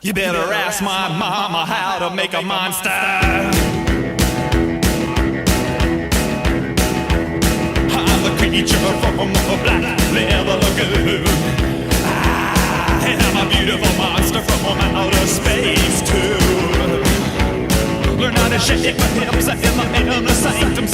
You better ask my mama how to make a monster. I'm a creature from a black leather lagoon. I'm a beautiful monster from outer space too. Learn how to shake my hips in the sanctum.